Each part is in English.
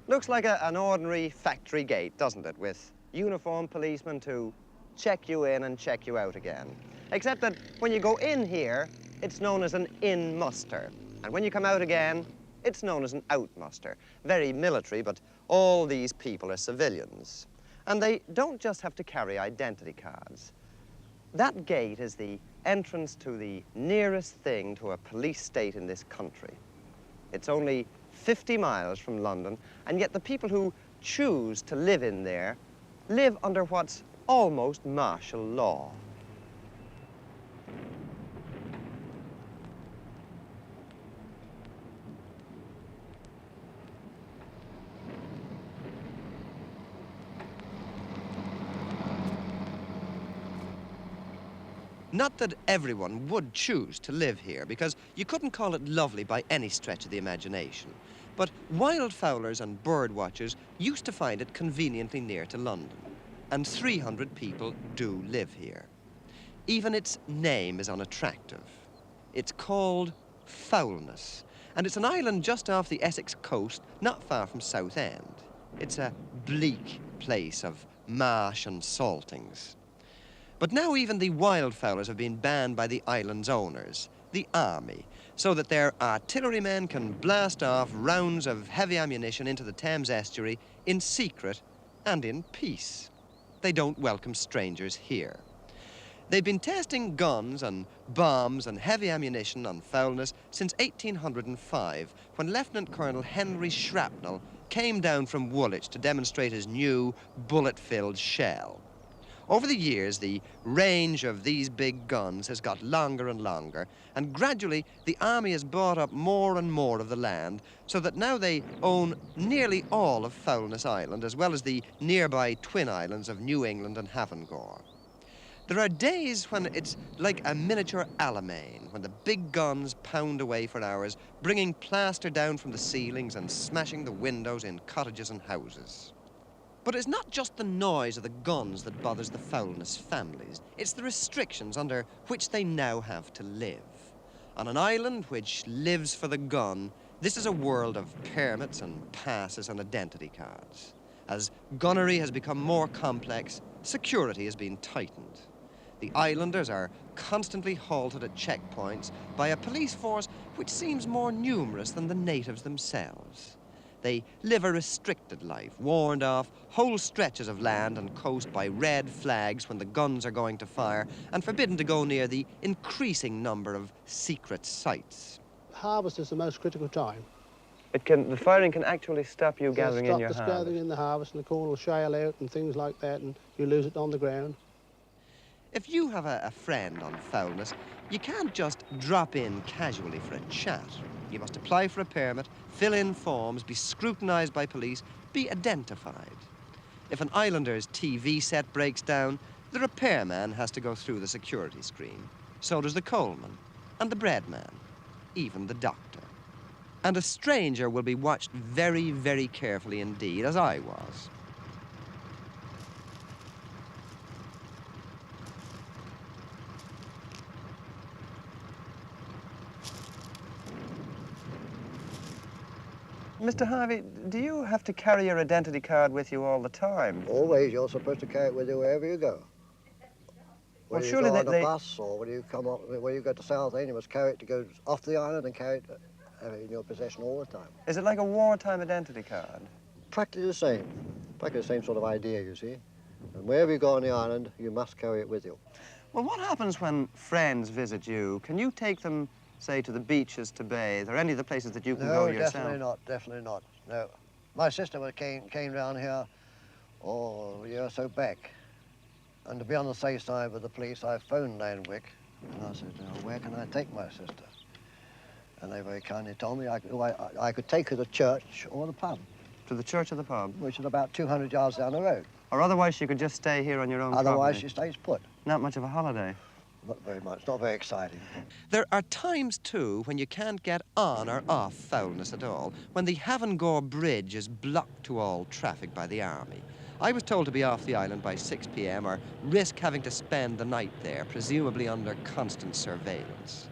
Looks like an ordinary factory gate, doesn't it, with uniformed policemen to check you in and check you out again. Except that when you go in here, it's known as an in muster. And when you come out again, it's known as an out muster. Very military, but all these people are civilians. And they don't just have to carry identity cards. That gate is the entrance to the nearest thing to a police state in this country. It's only 50 miles from London, and yet the people who choose to live in there live under what's almost martial law. Not that everyone would choose to live here, because you couldn't call it lovely by any stretch of the imagination. But wildfowlers and bird watchers used to find it conveniently near to London. And 300 people do live here. Even its name is unattractive. It's called Foulness, and it's an island just off the Essex coast, not far from Southend. It's a bleak place of marsh and saltings. But now even the wildfowlers have been banned by the island's owners, the army, so that their artillerymen can blast off rounds of heavy ammunition into the Thames estuary in secret and in peace. They don't welcome strangers here. They've been testing guns and bombs and heavy ammunition on Foulness since 1805, when Lieutenant Colonel Henry Shrapnel came down from Woolwich to demonstrate his new bullet-filled shell. Over the years, the range of these big guns has got longer and longer, and gradually the army has bought up more and more of the land, so that now they own nearly all of Foulness Island, as well as the nearby twin islands of New England and Havengor. There are days when it's like a miniature Alamein, when the big guns pound away for hours, bringing plaster down from the ceilings and smashing the windows in cottages and houses. But it's not just the noise of the guns that bothers the Foulness families. It's the restrictions under which they now have to live. On an island which lives for the gun, this is a world of permits and passes and identity cards. As gunnery has become more complex, security has been tightened. The islanders are constantly halted at checkpoints by a police force which seems more numerous than the natives themselves. They live a restricted life, warned off whole stretches of land and coast by red flags when the guns are going to fire, and forbidden to go near the increasing number of secret sites. Harvest is the most critical time. The firing can actually stop you gathering in your harvest. Stop the gathering in the harvest, and the corn will shale out and things like that, and you lose it on the ground. If you have a friend on Foulness, you can't just drop in casually for a chat. You must apply for a permit, fill in forms, be scrutinised by police, be identified. If an islander's TV set breaks down, the repairman has to go through the security screen. So does the coalman, and the breadman, even the doctor. And a stranger will be watched very, very carefully indeed, as I was. Mr. Harvey, do you have to carry your identity card with you all the time? Always. You're supposed to carry it with you wherever you go. Whether you go on a bus or when you come up, when you go to Southend, you must carry it to go off the island and carry it in your possession all the time. Is it like a wartime identity card? Practically the same. Practically the same sort of idea, you see. And wherever you go on the island, you must carry it with you. Well, what happens when friends visit you? Can you take them, say, to the beaches to bathe, or any of the places that you can go yourself? No, definitely not, no. My sister came down here, a year or so back, and to be on the safe side with the police, I phoned Landwick, and I said, where can I take my sister? And they very kindly told me I could take her to church or the pub. To the church or the pub? Which is about 200 yards down the road. Or otherwise you could just stay here on your own Otherwise property. she stays put. Not much of a holiday. Not very much, not very exciting. There are times, too, when you can't get on or off Foulness at all, when the Havengor Bridge is blocked to all traffic by the army. I was told to be off the island by 6 p.m. or risk having to spend the night there, presumably under constant surveillance.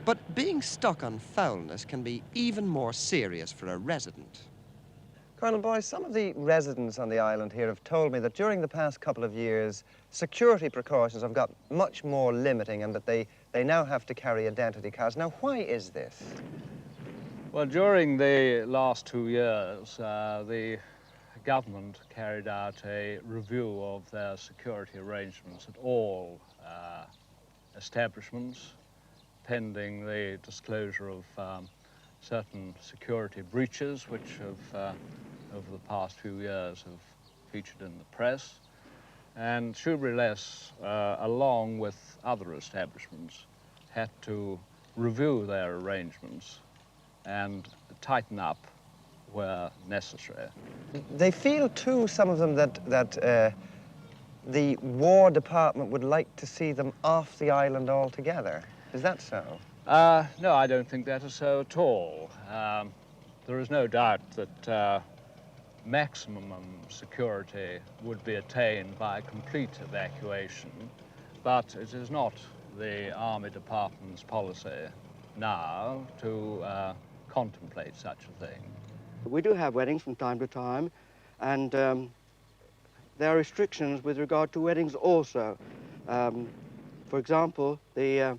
But being stuck on Foulness can be even more serious for a resident. Colonel Boyce, some of the residents on the island here have told me that during the past couple of years, security precautions have got much more limiting and that they now have to carry identity cards. Now, why is this? Well, during the last 2 years, the government carried out a review of their security arrangements at all establishments, pending the disclosure of certain security breaches which have, over the past few years, have featured in the press. And Shoebury-less, along with other establishments, had to review their arrangements and tighten up where necessary. They feel, too, some of them, that the War Department would like to see them off the island altogether. Is that so? No, I don't think that is so at all. There is no doubt that maximum security would be attained by complete evacuation, but it is not the Army Department's policy now to contemplate such a thing. We do have weddings from time to time, and there are restrictions with regard to weddings also. For example, the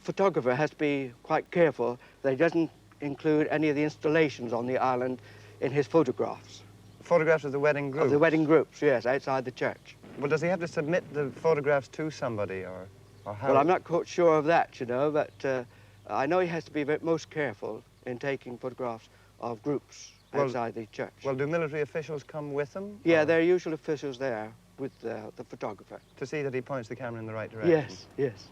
photographer has to be quite careful that he doesn't include any of the installations on the island in his photographs. Photographs of the wedding groups? Of the wedding groups, yes, outside the church. Well, does he have to submit the photographs to somebody, or how? Well, I'm not quite sure of that, you know, but I know he has to be most careful in taking photographs of groups outside the church. Well, do military officials come with him? Yeah, there are usual officials there with the photographer. To see that he points the camera in the right direction? Yes, yes.